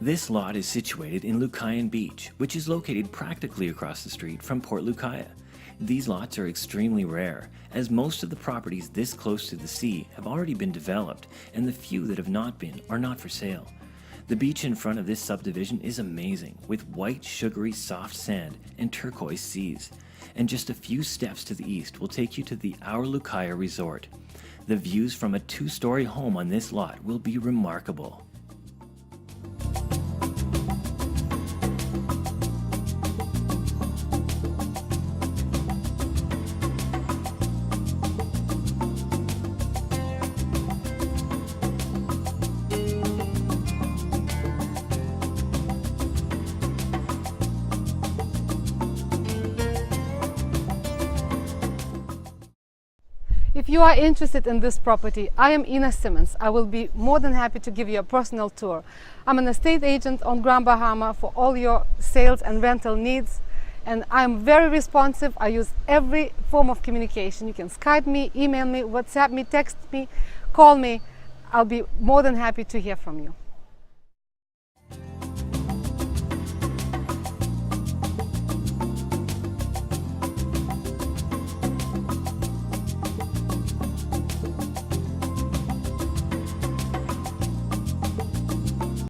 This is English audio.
This lot is situated in Lucayan Beach, which is located practically across the street from Port Lucaya. These lots are extremely rare, as most of the properties this close to the sea have already been developed, and the few that have not been are not for sale. The beach in front of this subdivision is amazing, with white, sugary, soft sand and turquoise seas. And just a few steps to the east will take you to the Our Lucaya Resort. The views from a 2-story home on this lot will be remarkable. If you are interested in this property, I am Ina Simmons. I will be more than happy to give you a personal tour. I'm an estate agent on Grand Bahama for all your sales and rental needs, and I'm very responsive. I use every form of communication. You can Skype me, email me, WhatsApp me, text me, call me. I'll be more than happy to hear from you.